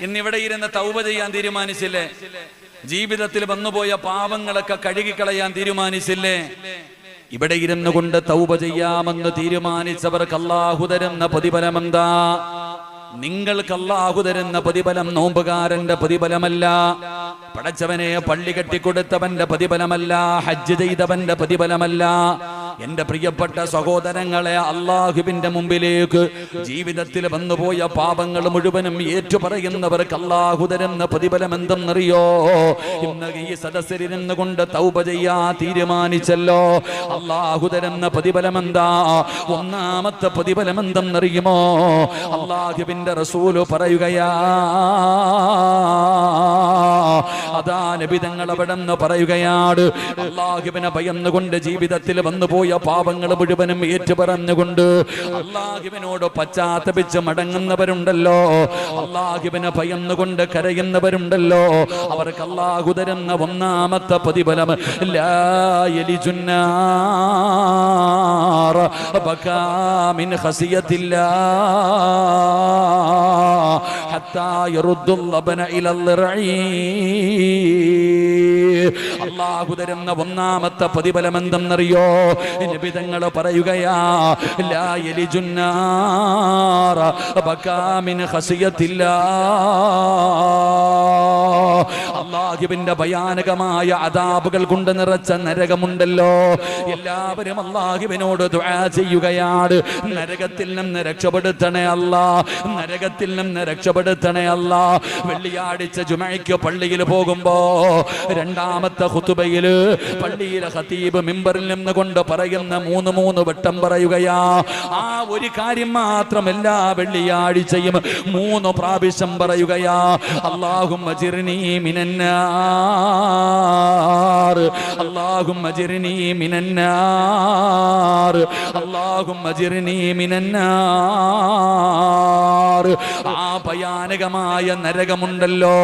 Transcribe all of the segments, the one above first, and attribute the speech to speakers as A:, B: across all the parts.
A: ഇന്നിവിടെ ഇരുന്ന് തൗബ ചെയ്യാൻ തീരുമാനിച്ചില്ലേ? ജീവിതത്തിൽ വന്നുപോയ പാപങ്ങളൊക്കെ കഴുകിക്കളയാൻ തീരുമാനിച്ചില്ലേ? ഇവിടെ ഇരുന്നു കൊണ്ട് തൗബ ചെയ്യാമെന്ന് തീരുമാനിച്ചവർക്ക് അല്ലാഹു തരുന്ന പ്രതിഫലമെന്താ? നിങ്ങൾക്ക് അല്ലാഹു തരുന്ന പ്രതിഫലം നോമ്പുകാരന്റെ പ്രതിഫലമല്ല, പടച്ചവനെ പള്ളി കെട്ടിക്കൊടുത്തവന്റെ പ്രതിഫലമല്ല, ഹജ്ജ് ചെയ്തവന്റെ പ്രതിഫലമല്ല. എന്റെ പ്രിയപ്പെട്ട സഹോദരങ്ങളെ, അല്ലാഹുവിന്റെ മുമ്പിലേക്ക് ജീവിതത്തിൽ വന്നുപോയ പാപങ്ങൾ മുഴുവനും ഏറ്റുപറയുന്നവർക്ക് അല്ലാഹു തരുന്ന പ്രതിഫലം എന്തെന്നറിയോ? ഇന്ന് ഈ സദസ്സിലിരുന്ന് കൊണ്ട് തൗബ ചെയ്യാ തീരുമാനിച്ചല്ലോ, അല്ലാഹു തരുന്ന പ്രതിഫലം എന്താ? ഒന്നാമത്തെ പ്രതിഫലം എന്തെന്നറിയുമോ? അല്ലാഹുവിന്റെ റസൂല് പറയുകയാ, അതാ നബി തങ്ങൾ അവിടെന്ന് പറയുകയാണ്, അല്ലാഹുവിനെ ഭയന്നുകൊണ്ട് ജീവിതത്തിൽ വന്നുപോയ പാപങ്ങൾ മുഴുവനും ഏറ്റുപറഞ്ഞുകൊണ്ട് അല്ലാഹുവിനോട് പശ്ചാത്തപിച്ച് മടങ്ങുന്നവരുണ്ടല്ലോ, അല്ലാഹുവിനെ ഭയന്നുകൊണ്ട് കരയുന്നവരുണ്ടല്ലോ, അവർക്ക് അല്ലാഹു തരുന്ന ഒന്നാമത്തെ പ്രതിഫലം ലാ യലിജുന്നാർ ബകാ മിൻ ഖസിയത്തില്ലാഹ് ഹത്താ യറുദ്ദുൽ ലബന ഇലൽ റഈ. അല്ലാഹു തരുന്ന ഒന്നാമത്തെ പ്രതിഫലം എന്തെന്നറിയോ? നബി തങ്ങൾ പറയുകയാ, ലാ യലിജുന്നാർ ബകാ മിൻ ഖസിയത്തില്ലാഹ്. അല്ലാഹുവിന്റെ ഭയാനകമായ അദാബുകൾ കൊണ്ട് നിറച്ച നരകമുണ്ടല്ലോ, എല്ലാവരും അല്ലാഹുവിനോട് ദുആ ചെയ്യുകയാണ്, നരകത്തിൽ നിന്ന് രക്ഷപ്പെടുത്തണേ അല്ലാ, നരകത്തിൽ നിന്ന് രക്ഷപ്പെടുത്തണേ അല്ലാ. വെള്ളിയാഴ്ച ജുമഅയ്ക്ക് പള്ളിയിൽ പോകുമ്പോ രണ്ടാമത്തെ ഖുതുബയിൽ പള്ളിയിലെ ഖതീബ് മിമ്പറിൽ നിന്ന് കൊണ്ട് പറയുന്ന മൂന്ന് വട്ടം പറയുകയാ, ആ ഒരു കാര്യം മാത്രം എല്ലാ വെള്ളിയാഴ്ചയും 3 പ്രാവശ്യം പറയുകയാ, അല്ലാഹുമ്മ ജിർനി മിനന്നാർ, അല്ലാഹുമ്മ ജിർനി മിനന്നാർ, അല്ലാഹുമ്മ ജിർനി മിനന്നാർ. ആ ഭയാനകമായ നരകമുണ്ടല്ലോ,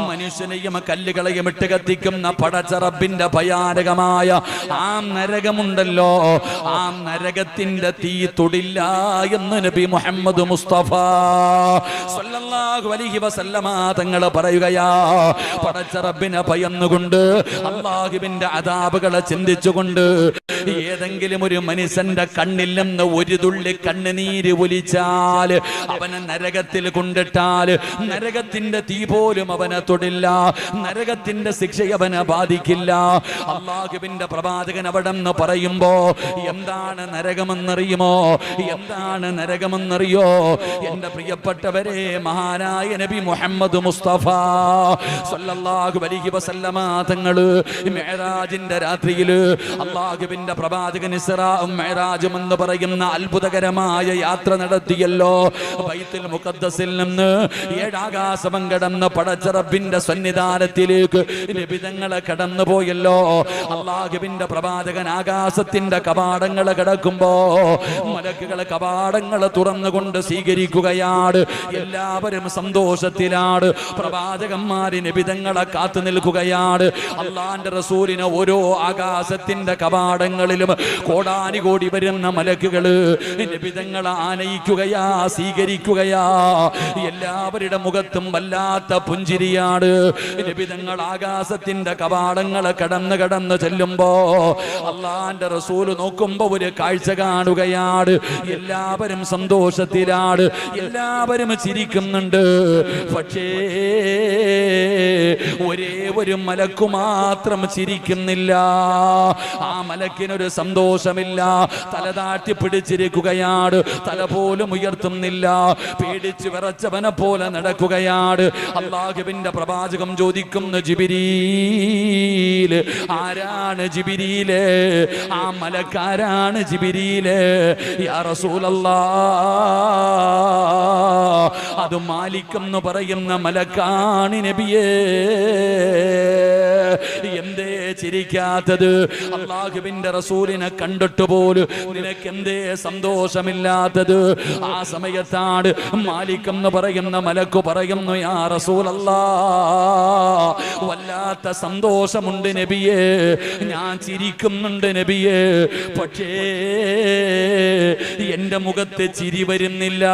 A: മനുഷ്യനെയും കല്ലുകളെയും ഇട്ട് കത്തിക്കുന്ന പടച്ച റബ്ബിന്റെ ഭയാനകമായ ആ നരകമുണ്ടല്ലോ, ആ നരകത്തിന്റെ തീ തൊടില്ല എന്ന് നബി മുഹമ്മദ് മുസ്തഫ സല്ലല്ലാഹു അലൈഹി വസല്ലമ തങ്ങൾ പറയുകയാ. പടച്ച റബ്ബിനെ ഭയന്നുകൊണ്ട് അല്ലാഹുവിന്റെ അദാബുകളെ ചിന്തിച്ചുകൊണ്ട് ഏതെങ്കിലും ഒരു മനുഷ്യന്റെ കണ്ണിൽ നിന്ന് ഒരു തുള്ളി കണ്ണുനീര് ഒലിച്ചാൽ അവനെ നരകത്തിൽ കൊണ്ടിട്ടാൽ നരകത്തിന്റെ തീ പോലും അവനെ തൊടില്ല, നരകത്തിന്റെ ശിക്ഷ അവനെ ബാധിക്കില്ല. അല്ലാഹുവിന്റെ പ്രവാചകൻ അവിടെ നിന്ന് പറയുമ്പോ എന്താണ് നരകമെന്നറിയുമോ? എന്താണ് നരകമെന്നറിയോ? എന്റെ പ്രിയപ്പെട്ടവരെ, മഹാനായ നബി മുഹമ്മദ് മുസ്തഫ സല്ലല്ലാഹു അലൈഹി വസല്ലമ തങ്ങള് മിഅ്റാജിന്റെ രാത്രിയിൽ അല്ലാഹുവിന്റെ പ്രവാചകൻ ഇസ്റാഉം മിഅ്റാജും എന്ന് പറയുന്ന അത്ഭുതകരമായ യാത്ര നടത്തിയല്ലോ. ബൈത്തുൽ മുഖദ്ദസിൽ നിന്ന് 7 ആകാശം കടന്ന് പടച്ച റബ്ബിന്റെ സന്നിധാനത്തിലേക്ക് നബി തങ്ങൾ കടന്നു പോയല്ലോ. അല്ലാഹുവിന്റെ പ്രവാചകൻ ആകാശത്തിന്റെ കവാടങ്ങൾ കടക്കുമ്പോ മലക്കുകൾ കവാടങ്ങൾ തുറന്നുകൊണ്ട് സ്വീകരിക്കുകയാണ്. എല്ലാവരും സന്തോഷത്തിലാണ്. പ്രവാചകന്മാര് നബി തങ്ങളെ കാത്തു നിൽക്കുകയാണ്. അല്ലാഹുവിന്റെ റസൂലിനെ ഓരോ ആകാശത്തിന്റെ കവാടങ്ങളിലും കോടാനുകോടി വരുന്ന മലക്കുകള് നബി തങ്ങളെ ആനയിക്കുകയാ, സ്വീകരിക്കുകയാ. എല്ലാവരുടെ മുഖത്തും വല്ലാത്ത പുഞ്ചിരിയാണ്. നബി തങ്ങൾ ആകാശത്തിന്റെ കവാടങ്ങൾ കടന്ന് ചെല്ലുമ്പോ അല്ലാഹുവിന്റെ റസൂല് നോക്കുമ്പോ ഒരു കാഴ്ച കാണുകയാണ്. എല്ലാവരും സന്തോഷത്തിലാണ്, എല്ലാവരും ചിരിക്കുന്നുണ്ട്. പക്ഷേ ഒരേ ഒരു മലക്കു മാത്രം ചിരിക്കുന്നില്ല. ആ മലക്കിനൊരു സന്തോഷമില്ല. തല താഴ്ത്തി പിടിച്ചിരിക്കുകയാണ്, തല പോലും ഉയർത്തുന്നില്ല. പേടിച്ചു വിറച്ചവനെ പോലെ നടക്കുകയാണ്. അല്ലാഹുവിന്റെ പ്രവാചകം ചോദിക്കുന്നു, ജിബ്രീൽ, ആരാണ് ജിബ്രീൽ? ആ മലക്കാരാണ് ജിബ്രീൽ. യാ റസൂലല്ലാഹ്, അത് മാലിക് എന്ന് പറയുന്ന മലക്കാണ് നബിയേ. എന്തേ ചിരിക്കാത്തത്? അല്ലാഹുവിന്റെ റസൂലിനെ കണ്ടിട്ട് പോലും നിനക്ക് എന്തേ സന്തോഷമില്ലാത്തത്? ആ സമയത്താണ് മാലിക് എന്ന് പറയുന്ന മലക്ക് പറയുന്നു, യാ റസൂലല്ലാഹ്, വല്ലാത്ത സന്തോഷമുണ്ട് നബിയേ, ഞാൻ ചിരിക്കുന്നുണ്ട് നബിയേ. പക്ഷേ എന്റെ മുഖത്ത് ചിരി വരുന്നില്ല.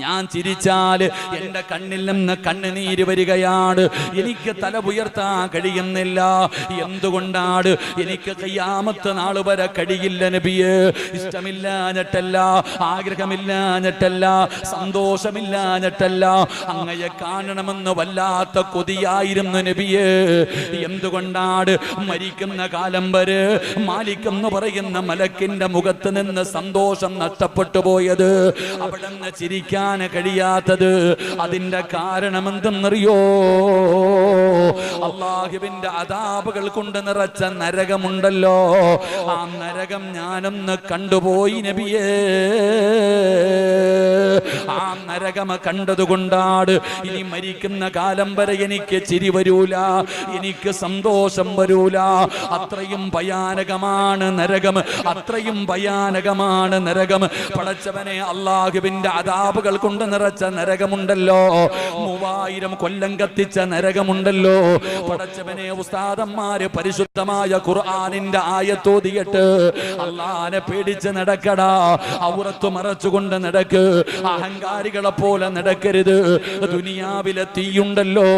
A: ഞാൻ ചിരിച്ചാൽ എന്റെ കണ്ണിൽ നിന്ന് കണ്ണുനീര് വരികയാണ്. എനിക്ക് തല ഉയർത്താൻ കഴിയുന്നില്ല. എന്തുകൊണ്ടാണ്? എനിക്ക് ഖിയാമത്ത് നാൾ വരെ കഴിയില്ല നബിയേ. ഇഷ്ടമില്ലാഞ്ഞിട്ടല്ല, ആഗ്രഹമില്ലാഞ്ഞിട്ടല്ല, സന്തോഷമില്ലാഞ്ഞിട്ടല്ല, അങ്ങയെ കാണണമെന്ന് വല്ലാത്ത കൊതിയായിരുന്നു നബിയേ. എന്തുകൊണ്ടാണ്? മരിക്കുന്ന കാലം വരെ മാലിക് എന്ന് പറയുന്ന മലക്കിന്റെ മുഖത്ത് നിന്ന് സന്തോഷം നഷ്ടപ്പെട്ടു പോയത്, അവിടെ നിന്ന് ചിരിക്കാൻ കഴിയാത്തത്. അതിന്റെ കാരണം എന്തെന്നറിയോ? അല്ലാഹുവിന്റെ അദാബുകൾ കൊണ്ട് നിറച്ച നരകമുണ്ടല്ലോ, ആ നരകം ഞാനൊന്ന് കണ്ടുപോയി നബിയേ. ആ നരകം കണ്ടതുകൊണ്ടാണ് ഇനി മരിക്കുന്ന കാലം വരെ എനിക്ക് ചിരി വരൂല, എനിക്ക് സന്തോഷം വരൂല. അത്രയും ഭയാനകമാണ് നരകം, അത്രയും ഭയാനകമാണ് നരകം. പടച്ചവനെ, അല്ലാഹുവിന്റെ അദാബുകൾ കൊണ്ട് നിറച്ച നരകമുണ്ടല്ലോ, 3000 കൊല്ലം കത്തിച്ച നരകമുണ്ടല്ലോ. പടച്ചവനെ, ഉസ്താദന്മാര് പരിശുദ്ധമായ ഖുർആനിന്റെ ആയത്തോതിയിട്ട് അല്ലാഹനെ പേടിച്ച് നടക്കടാ, ഔറത്ത് മറച്ചുകൊണ്ട് നടക്ക്, അഹങ്കാരികളെ പോലെ നടക്കരുത്. ദുനിയാവിലെ തീയുണ്ടല്ലോ,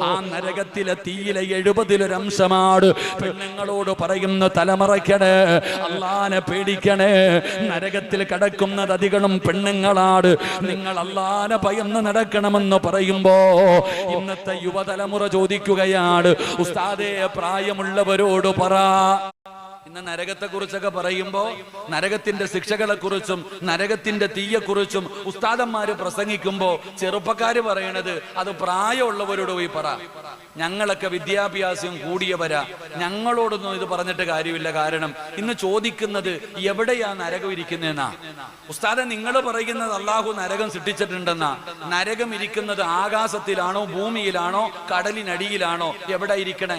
A: ആ നരകത്തിലെ തീയിലെ 70 അംശമാണ്. പെണ്ണുങ്ങളോട് പറയുന്ന തലമറയ്ക്കണേ, അല്ലാഹനെ പേടിക്കണേ. നരകത്തിൽ കിടക്കുന്നത് അധികം പെണ്ണുങ്ങളാണ്. നിങ്ങൾ അല്ലാഹനെ ഭയന്ന് നടക്കണമെന്ന് പറയുമ്പോ ഇന്നത്തെ യുവതലമുറ ചോദിക്കുകയാണ്, ഉസ്താദേ പ്രായമുള്ളവരോട് പറ. ഇന്ന് നരകത്തെ കുറിച്ചൊക്കെ പറയുമ്പോ നരകത്തിന്റെ ശിക്ഷകളെ കുറിച്ചും നരകത്തിന്റെ തീയെക്കുറിച്ചും ഉസ്താദന്മാര് പ്രസംഗിക്കുമ്പോ ചെറുപ്പക്കാര് പറയണത് അത് പ്രായമുള്ളവരോട് പോയി പറ. ഞങ്ങളൊക്കെ വിദ്യാഭ്യാസം കൂടിയവരാ, ഞങ്ങളോടൊന്നും ഇത് പറഞ്ഞിട്ട് കാര്യമില്ല. കാരണം ഇന്ന് ചോദിക്കുന്നത് എവിടെയാ നരകം ഇരിക്കുന്നതെന്നാ. ഉസ്താദെ, നിങ്ങൾ പറയുന്നത് അല്ലാഹു നരകം സൃഷ്ടിച്ചിട്ടുണ്ടെന്നാ. നരകം ഇരിക്കുന്നത് ആകാശത്തിലാണോ, ഭൂമിയിലാണോ, കടലിനടിയിലാണോ? എവിടെ ഇരിക്കണേ?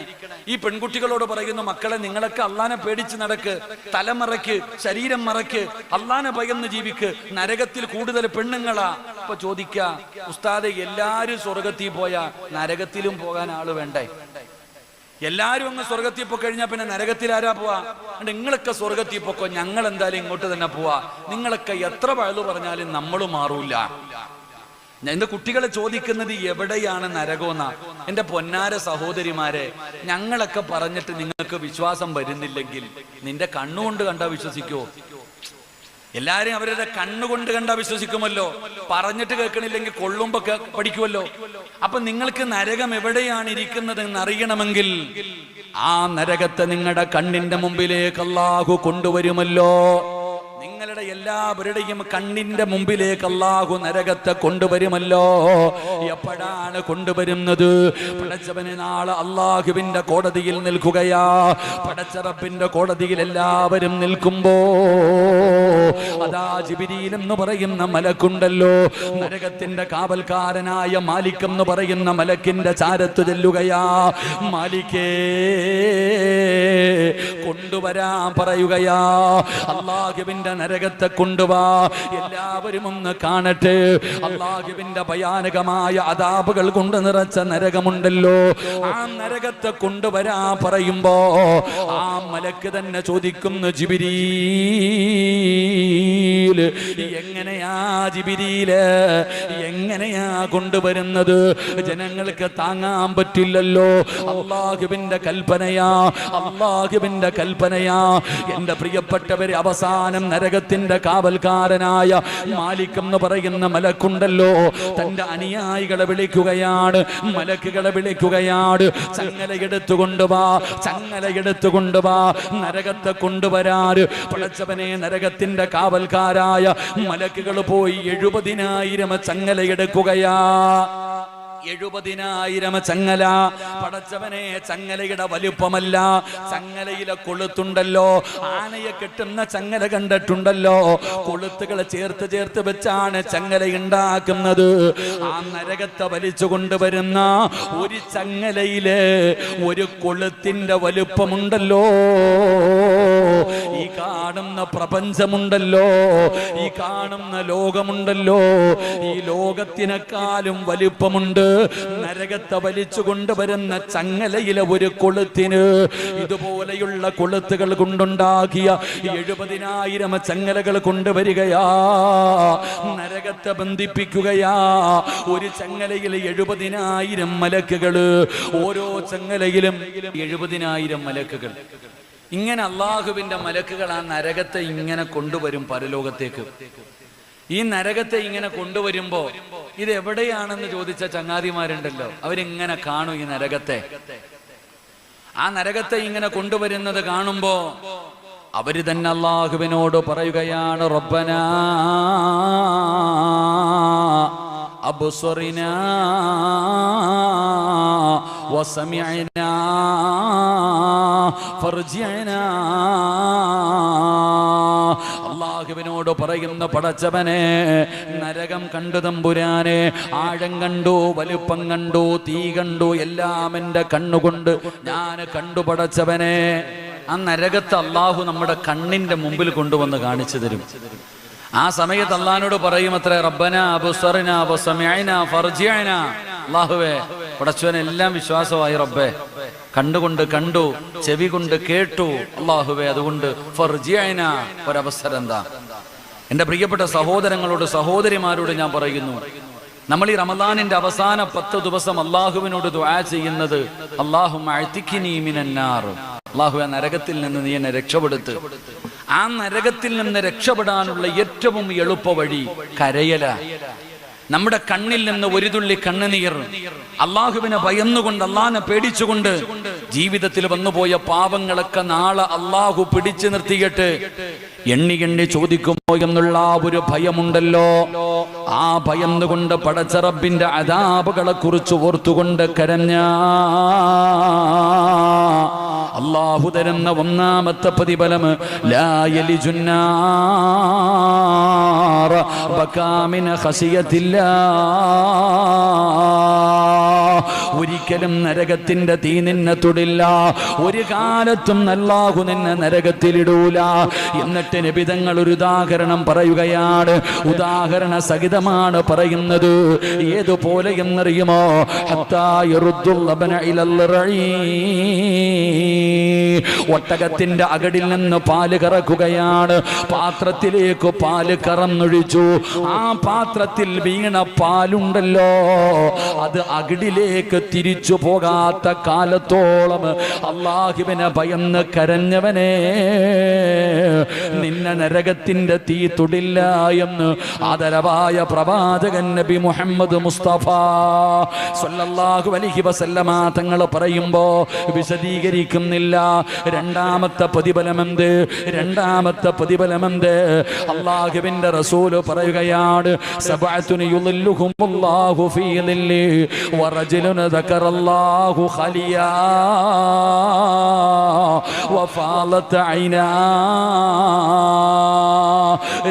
A: ഈ പെൺകുട്ടികളോട് പറയുന്നു, മക്കളെ നിങ്ങളൊക്കെ അല്ലാഹനെ പേടിച്ച് നടക്ക്, തലമറയ്ക്ക്, ശരീരം മറയ്ക്ക്, അല്ലാഹനെ ഭയന്ന് ജീവിക്ക്. നരകത്തിൽ കൂടുതൽ പെണ്ണുങ്ങളാ. അപ്പൊ ചോദിക്ക, ഉസ്താദെ എല്ലാരും സ്വർഗത്തിൽ പോയാ നരകത്തിലും പോകാൻ ആള് വേണ്ടേ? എല്ലാരും അങ്ങ് സ്വർഗത്തിൽ പോയി കഴിഞ്ഞാൽ പിന്നെ നരകത്തിൽ ആരാ പോവാ? നിങ്ങളൊക്കെ സ്വർഗത്തിൽ പോക്കോ, ഞങ്ങൾ എന്തായാലും ഇങ്ങോട്ട് തന്നെ പോവാ. നിങ്ങളൊക്കെ എത്ര വഴുതു പറഞ്ഞാലും നമ്മൾ മാറൂല. എന്റെ കുട്ടികളെ ചോദിക്കുന്നത് എവിടെയാണ് നരകമെന്നാ. എന്റെ പൊന്നാര സഹോദരിമാരെ, ഞങ്ങളൊക്കെ പറഞ്ഞിട്ട് നിങ്ങൾക്ക് വിശ്വാസം വരുന്നില്ലെങ്കിൽ നിന്റെ കണ്ണുകൊണ്ട് കണ്ടാ വിശ്വസിക്കോ? എല്ലാരും അവരുടെ കണ്ണുകൊണ്ട് കണ്ടാ വിശ്വസിക്കുമല്ലോ. പറഞ്ഞിട്ട് കേൾക്കണില്ലെങ്കിൽ കൊള്ളുമ്പോ പഠിക്കുമല്ലോ. അപ്പൊ നിങ്ങൾക്ക് നരകം എവിടെയാണ് ഇരിക്കുന്നത് എന്ന് അറിയണമെങ്കിൽ ആ നരകത്തെ നിങ്ങളുടെ കണ്ണിന്റെ മുമ്പിലേക്ക് അല്ലാഹു കൊണ്ടുവരുമല്ലോ. നിങ്ങളുടെ എല്ലാവരുടെയും കണ്ണിന്റെ മുമ്പിലേക്ക് അല്ലാഹു നരകത്തെ കൊണ്ടുവരുമല്ലോ. എപ്പോഴാണ് കൊണ്ടുവരുന്നത്? പടച്ചവനെ, നാളെ അല്ലാഹുവിന്റെ കോടതിയിൽ നിൽക്കുകയാ. പടച്ചറപ്പിന്റെ കോടതിയിൽ എല്ലാവരും നിൽക്കുമ്പോ അതാ ജിബ്രീൽ എന്ന് പറയുന്ന മലക്കുണ്ടല്ലോ, നരകത്തിന്റെ കാവൽക്കാരനായ മാലിക് എന്ന് പറയുന്ന മലക്കിന്റെ ചാരത്ത് ചെല്ലുകയാ. മാലിക്കേ, കൊണ്ടുവരാൻ പറയുകയാ. അല്ലാഹുവിന്റെ നരകത്തെ കൊണ്ടുവാ, എല്ലാവരും ഒന്ന് കാണട്ടെ. അല്ലാഹുവിന്റെ ഭയാനകമായ അദാബുകൾ കൊണ്ട് നിറച്ച നരകമുണ്ടല്ലോ, ആ നരകത്തെ കൊണ്ടുവരാൻ പറയുമ്പോ ആ മലക്ക് തന്നെ ചോദിക്കുന്നു, ജിബ്രീൽ, എങ്ങനെയാ ജിബ്രീല്, എങ്ങനെയാ കൊണ്ടുവരുന്നത്? ജനങ്ങൾക്ക് താങ്ങാൻ പറ്റില്ലല്ലോ. അല്ലാഹുവിന്റെ കൽപ്പനയാ, അല്ലാഹുവിന്റെ കൽപ്പനയാ. എന്റെ പ്രിയപ്പെട്ടവരെ, അവസാനം നരകത്തിന്റെ കാവൽക്കാരനായ മാലിക് എന്ന് പറയുന്ന മലക്കുണ്ടല്ലോ, തന്റെ അനുയായികളെ വിളിക്കുകയാണ്, മലക്കുകളെ വിളിക്കുകയാണ്. ചങ്ങലയെടുത്തുകൊണ്ടുവാ, ചങ്ങലയെടുത്തുകൊണ്ടുവാ, നരകത്തെ കൊണ്ടുവരാറ്. പടച്ചവനെ, നരകത്തിന്റെ കാവൽക്കാരായ മലക്കുകൾ പോയി 70,000 ചങ്ങലയെടുക്കുകയാ. 70,000 ചങ്ങല. പടച്ചവനെ, ചങ്ങലയുടെ വലുപ്പമല്ല, ചങ്ങലയിലെ കൊളുത്തുണ്ടല്ലോ, ആനയെ കെട്ടുന്ന ചങ്ങല കണ്ടിട്ടുണ്ടല്ലോ, കൊളുത്തുകൾ ചേർത്ത് ചേർത്ത് വെച്ചാണ് ചങ്ങല ഉണ്ടാക്കുന്നത്. ആ നരകത്തെ വലിച്ചു കൊണ്ടുവരുന്ന ഒരു ചങ്ങലയില് ഒരു കൊളുത്തിന്റെ വലുപ്പമുണ്ടല്ലോ. ഈ കാണുന്ന പ്രപഞ്ചമുണ്ടല്ലോ, ഈ കാണുന്ന ലോകമുണ്ടല്ലോ, ഈ ലോകത്തിനെക്കാളും വലുപ്പമുണ്ട്. നരകത്തെ വലിച്ചു കൊണ്ടുവരുന്ന ചങ്ങലയിലെ ഒരു കൊളുത്തിന് ഇതുപോലെയുള്ള കൊളുത്തുകൾ കൊണ്ടുണ്ടാക്കിയ 70,000 ചങ്ങലകൾ കൊണ്ടുവരികയാ, നരകത്തെ ബന്ധിപ്പിക്കുകയാ. ഒരു ചങ്ങലയിൽ 70,000 മലക്കുകള്, ഓരോ ചങ്ങലയിലും 70,000 മലക്കുകൾ. ഇങ്ങനെ അള്ളാഹുവിന്റെ മലക്കുകൾ ആ നരകത്തെ ഇങ്ങനെ കൊണ്ടുവരും പരലോകത്തേക്ക്. ഈ നരകത്തെ ഇങ്ങനെ കൊണ്ടുവരുമ്പോ ഇത് എവിടെയാണെന്ന് ചോദിച്ച ചങ്ങാതിമാരുണ്ടല്ലോ, അവരിങ്ങനെ കാണും ഈ നരകത്തെ. ആ നരകത്തെ ഇങ്ങനെ കൊണ്ടുവരുന്നത് കാണുമ്പോ അവര് തന്നെ അള്ളാഹുവിനോട് പറയുകയാണ്, റബ്ബനാ അബ്സറിനാ വസമിഅനാ ഫർജിഅനാ. അള്ളാഹുവിനോട് പറയുന്ന, പടച്ചവനെ, നരകം കണ്ടു തമ്പുരാനെ, ആഴം കണ്ടു, വലുപ്പം കണ്ടു, തീ കണ്ടു, എല്ലാം എൻ്റെ കണ്ണുകൊണ്ട് ഞാൻ കണ്ടു പടച്ചവനെ. ആ നരകത്തെ അള്ളാഹു നമ്മുടെ കണ്ണിന്റെ മുമ്പിൽ കൊണ്ടുവന്ന് കാണിച്ചു തരും. ആ സമയത്ത് അള്ളാഹിനോട് പറയും അത്രേ, റബ്ബനാ അബ്സറിനാ വസമിഅനാ ഫർജിഅനാ. അള്ളാഹുവേ, പടച്ചവനെ, എല്ലാം വിശ്വാസമായി റബ്ബേ, കണ്ടുകൊണ്ട് കണ്ടു, ചെവി കൊണ്ട് കേട്ടു അള്ളാഹുവേ, അതുകൊണ്ട് ഫർജിഅനാ, ഒരവസരം എന്താ. എൻ്റെ പ്രിയപ്പെട്ട സഹോദരങ്ങളോട് സഹോദരിമാരോട് ഞാൻ പറയുന്നു, നമ്മൾ ഈ റമദാനിന്റെ അവസാന 10 ദിവസം അള്ളാഹുവിനോട് ദുആ ചെയ്യുന്നത്, അല്ലാഹുമ്മ അഅ്തിഖ്നി മിനന്നാർ, അള്ളാഹുവേ, നരകത്തിൽ നിന്ന് നീ എന്നെ രക്ഷപ്പെടുത്ത്. ആ നരകത്തിൽ നിന്ന് രക്ഷപ്പെടാനുള്ള ഏറ്റവും എളുപ്പ വഴി കരയല. നമ്മുടെ കണ്ണിൽ നിന്ന് ഒരു തുള്ളി കണ്ണുനീർ അള്ളാഹുവിനെ ഭയന്നുകൊണ്ട്, അള്ളാഹിനെ പേടിച്ചുകൊണ്ട് ജീവിതത്തിൽ വന്നുപോയ പാപങ്ങളൊക്കെ നാളെ അള്ളാഹു പിടിച്ചു നിർത്തിയിട്ട് എണ്ണി എണ്ണി ചോദിക്കുമോ എന്നുള്ള ഒരു ഭയമുണ്ടല്ലോ. ആ ഭയന്നുകൊണ്ട് പടച്ച റബ്ബിന്റെ അദാബുകളെ കുറിച്ച് ഓർത്തുകൊണ്ട് കരഞ്ഞ അള്ളാഹു തരുന്ന ഒന്നാമത്തെ പ്രതിഫലം, ലാ യലിജുന്നാർ ബകാമിന ഖസിയത്തില്ലാ. ഒരിക്കലും നരകത്തിന്റെ തീ നിന്നെ തൊടില്ല, ഒരു കാലത്തും അല്ലാഹു നിന്നെ നരകത്തിലിടൂല. എന്നിട്ട് നബി തങ്ങൾ ഒരു ഉദാഹരണം പറയുകയാണ്, ഉദാഹരണ സഹിതമാണ് പറയുന്നത്. ഏതുപോലെ എന്നറിയുമോ? ഹത്താ യറുദ്ദുൽ ലബന ഇലൽ റഈ. ഒട്ടകത്തിന്റെ അകടിൽ നിന്ന് പാല് കറക്കുകയാണ്, പാത്രത്തിലേക്ക് പാല് കറന്നൊഴിച്ചു. ആ പാത്രത്തിൽ വീണ പാലുണ്ടല്ലോ, അത് അകടിലേക്ക് തിരിച്ചു പോകാത്ത കാലത്തോളം അല്ലാഹുവിനെ ഭയന്ന് കരഞ്ഞവനെ, നിന്നെ നരകത്തിന്റെ തീ തൊടില്ല എന്ന് ആദരവായ പ്രവാചകൻ നബി മുഹമ്മദ് മുസ്തഫ സ്വല്ലല്ലാഹു അലൈഹി വസല്ലമ തങ്ങൾ പറയുമ്പോ വിശദീകരിക്കുന്നില്ല. രണ്ടാമത്തെ പ്രതിഫലമെന്ത്? രണ്ടാമത്തെ പ്രതിഫലമെന്ത്? അല്ലാഹുവിന്റെ റസൂൽ പറയുകയാണ്, സബഅത്തുൻ യുളില്ലുഹുമുല്ലാഹു ഫീ ളില്ലി വറജുലുൻ ദക്കറല്ലാഹു ഖലിയാ വഫാലത് ഐനാ.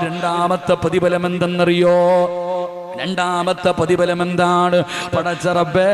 A: രണ്ടാമത്തെ പ്രതിഫലം എന്തെന്നറിയോ? രണ്ടാമത്തെ പ്രതിഫലം എന്താണ്? പടച്ച റബ്ബേ,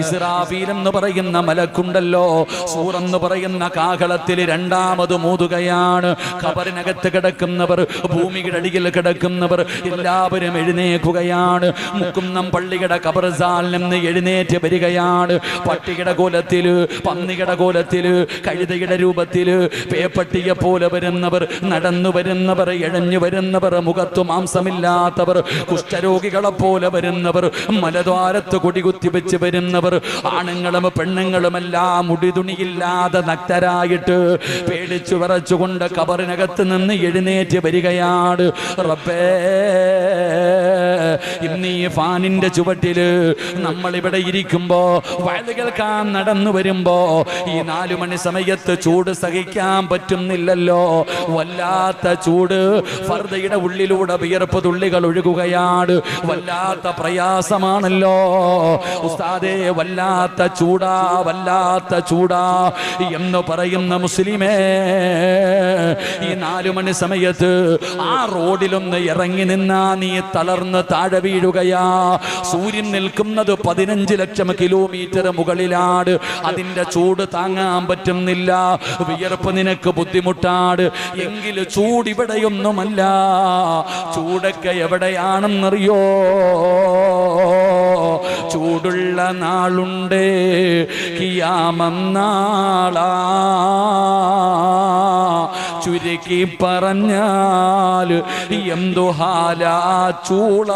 A: ഇസ്രാഫീൽ എന്ന് പറയുന്ന മലക്കുണ്ടല്ലോ, സൂർ എന്ന് പറയുന്ന കാഹളത്തിൽ രണ്ടാമത് മൂതുകയാണ്. ഖബറിനകത്ത് കിടക്കുന്നവർ, ഭൂമിയുടെ അടിയിൽ കിടക്കുന്നവർ എല്ലാവരും എഴുന്നേൽക്കുകയാണ്. മുക്കുന്നം പള്ളിയുടെ ഖബർസാലിൽ നിന്ന് എഴുന്നേറ്റ് വരികയാണ്. പട്ടിയുടെ കോലത്തില്, പന്നിയുടെ കോലത്തില്, കഴുതയുടെ രൂപത്തില്, പേപ്പട്ടിയെ പോലെ വരുന്നവർ, നടന്നു വരുന്നവർ, ഇഴഞ്ഞു വരുന്നവർ, മുഖത്തു മാംസമില്ലാത്തവർ, കുഷ്ഠരോഗികളെ പോലെ വരുന്നവർ, മലദ്വാരത്ത് കൊടികുത്തി വെച്ച് വരുന്നവർ, ആണുങ്ങളും പെണ്ണുങ്ങളുമെല്ലാം മുടിതുണിയില്ലാതെ നഗ്നരായിട്ട് പേടിച്ചു വിറച്ചുകൊണ്ട് ഖബറിനകത്ത് നിന്ന് എഴുന്നേറ്റ് വരികയാണ്. റബ്ബേ, ഇന്ന് ഈ ഫാനിന്റെ ചുവട്ടില് നമ്മളിവിടെ ഇരിക്കുമ്പോ, വയല് കേൾക്കാൻ നടന്നു വരുമ്പോ, ഈ 4 മണി സമയത്ത് ചൂട് സഹിക്കാൻ പറ്റുന്നില്ലല്ലോ. വല്ലാത്ത ചൂട്, ഫർദയുടെ ഉള്ളിലൂടെ വിയർപ്പ് തുള്ളികൾ ഒഴുകുകയാണ്. വല്ലാത്ത പ്രയാസമാണല്ലോ ഉസ്താദേ, വല്ലാത്ത ചൂടാ, വല്ലാത്ത ചൂടാ എന്ന് പറയുന്ന മുസ്ലിമേ, ഈ 4 മണി സമയത്ത് ആ റോഡിലൊന്ന് ഇറങ്ങി നിന്നാ നീ തളർന്ന് താഴെ വീഴുകയാ. സൂര്യൻ നിൽക്കുന്നത് 15 ലക്ഷം കിലോമീറ്റർ മുകളിലാണ്. അതിന്റെ ചൂട് താങ്ങാൻ പറ്റുന്നില്ല, വിയർപ്പ് നിനക്ക് ബുദ്ധിമുട്ടാണ്. എങ്കിൽ ചൂട് ഇവിടെയൊന്നുമല്ല. ചൂടൊക്കെ എവിടെയാണെന്നറിയോ? ചൂടുള്ള നാളുണ്ട് ഖിയാമം നാളാ ചുരുക്കി പറഞ്ഞാൽ എന്തു ഹാലാ ചൂള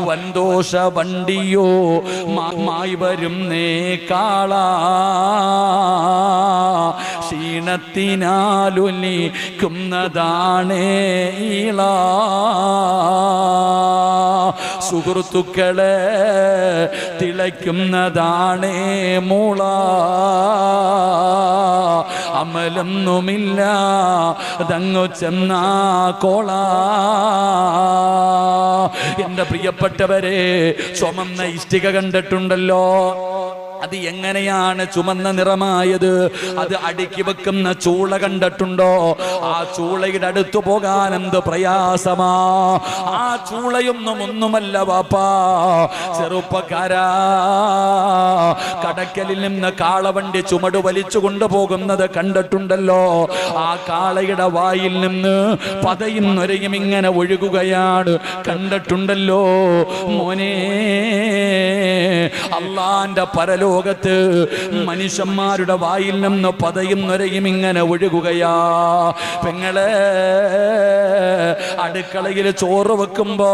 A: വൻദോഷ വണ്ടിയോ മായി വരും കാള ക്ഷീണത്തിനാലുലിക്കുന്നതാണേ ഈള സുഹൃത്തുക്കളെ തിളയ്ക്കുന്നതാണേ മൂള അമലൊന്നുമില്ല ദങ്ങു ചെന്നാ കോള എന്റെ പ്രിയപ്പെട്ടവരെ ചുമന്ന ഇഷ്ടിക കണ്ടിട്ടുണ്ടല്ലോ അത് എങ്ങനെയാണ് ചുമന്ന നിറമായത് അത് അടുക്കി വെക്കുന്ന ചൂള കണ്ടിട്ടുണ്ടോ ആ ചൂളയുടെ അടുത്തു പോകാൻ എന്ത് പ്രയാസമാ ആ ചൂളയൊന്നും ഒന്നുമല്ല വാപ്പാ ചെറുപ്പക്കാരാ കടക്കലിൽ നിന്ന് കാളവണ്ടി ചുമട് വലിച്ചു കൊണ്ടുപോകുന്നത് കണ്ടിട്ടുണ്ടല്ലോ ആ കാളയുടെ വായിൽ നിന്ന് പതയും നൊരയും ഇങ്ങനെ ഒഴുകുകയാണ് കണ്ടിട്ടുണ്ടല്ലോ മോനെ അള്ളാന്റെ പരലോകത്ത് മനുഷ്യന്മാരുടെ വായിൽ നിന്ന് പതയും നൊരയും ഇങ്ങനെ ഒഴുകുകയാ പെങ്ങളെ അടുക്കളയിൽ ചോറ് വെക്കുമ്പോ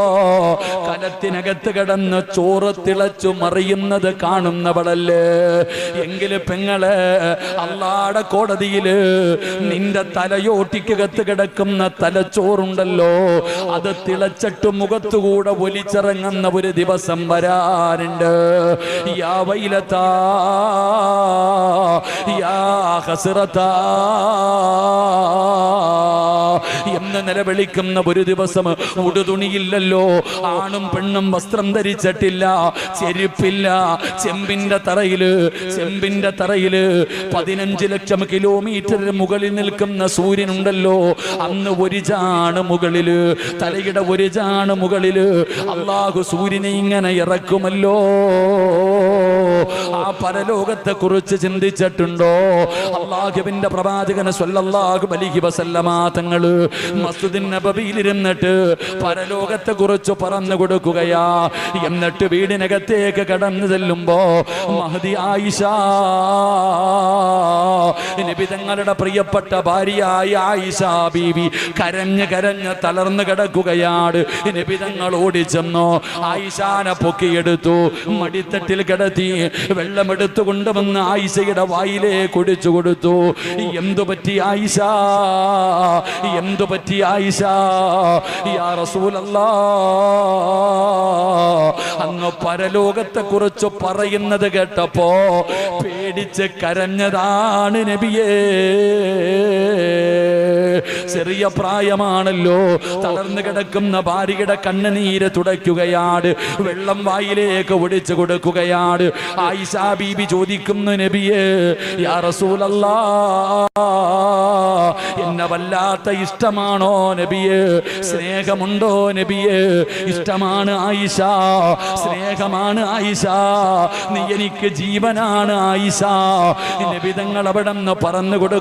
A: കലത്തിനകത്ത് കിടന്ന് ചോറ് തിളച്ചു മറിയുന്നത് കാണുന്നവളല്ലേ എങ്കില് പെങ്ങളെ അള്ളാടെ കോടതിയില് നിന്റെ തലയോട്ടിക്കകത്ത് കിടക്കുന്ന തലച്ചോറുണ്ടല്ലോ അത് തിളച്ചിട്ട് മുഖത്തുകൂടെ ഒലിച്ചിറങ്ങുന്ന ഒരു ദിവസം വരാറുണ്ട് യാ വൈലതാ യാ ഹസ്റതാ എന്ന് നിലവിളിക്കുന്ന ഒരു ദിവസം ഉടുതുണിയില്ലല്ലോ ആണും പെണ്ണും വസ്ത്രം ധരിച്ചിട്ടില്ല ചെരുപ്പില്ല ചെമ്പിന്റെ തറയില് 15 ലക്ഷം കിലോമീറ്റർ മുകളിൽ നിൽക്കുന്ന സൂര്യനുണ്ടല്ലോ അന്ന് ഒരു ചാണ് മുകളില് തലയുടെ ഒരു ചാണ് മുകളില് അള്ളാഹു സൂര്യനെ ഇങ്ങനെ ഇറക്കുമല്ലോ ആ പരലോകത്തെ കുറിച്ച് ചിന്തിച്ചിട്ടുണ്ടോ അള്ളാഹുവിന്റെ പ്രവാചകൻ സ്വല്ലല്ലാഹു അലൈഹി വസല്ലമ തങ്ങള് മസ്ജിദുൻ നബവിയിൽ ഇരുന്നിട്ട് പരലോകത്തെ കുറിച്ച് പറഞ്ഞു കൊടുക്കുകയാ എന്നിട്ട് വീടിനകത്തേക്ക് കടന്നു ചെല്ലുമ്പോ മഹദി ആയിഷ നബി തങ്ങളുടെ പ്രിയപ്പെട്ട ഭാര്യയായ ആയിഷ ബീവി കരഞ്ഞ് തളർന്നു കിടക്കുകയാണ് നബി തങ്ങൾ ഓടിച്ചെന്നോ ആയിഷാനെ പൊക്കിയെടുത്തു മടിത്തട്ടിൽ കിടത്തി വെള്ളമെടുത്തു കൊണ്ടുവന്ന് ആയിഷയുടെ വായിലേക്ക് ഒഴിച്ചു കൊടുത്തു എന്തു പറ്റി ആയിഷ യാ റസൂലല്ലാഹ് അങ്ങ് പരലോകത്തെ കുറിച്ച് പറയുന്നത് കേട്ടപ്പോ പേടിച്ച് കരഞ്ഞതാണ് നബിയേ ചെറിയ പ്രായമാണല്ലോ തളർന്നു കിടക്കുന്ന ഭാര്യയുടെ കണ്ണുനീര് തുടയ്ക്കുകയാണ് വെള്ളം വായിലേക്ക് ഒഴിച്ചു കൊടുക്കുകയാണ് ആയിഷ ബീബി ചോദിക്കുന്നു നബിയേ യാ റസൂലല്ലാഹ് എന്നെ വല്ലാത്ത ഇഷ്ടമാണോ നബിയേ സ്നേഹമുണ്ടോ നബിയേ ഇഷ്ടമാണ് ആയിഷ സ്നേഹമാണ് ആയിഷ നീ എനിക്ക് ജീവനാണ് ആയിഷ നബി തങ്ങൾ അവിടെ നിന്ന് പറഞ്ഞു കൊടുക്കും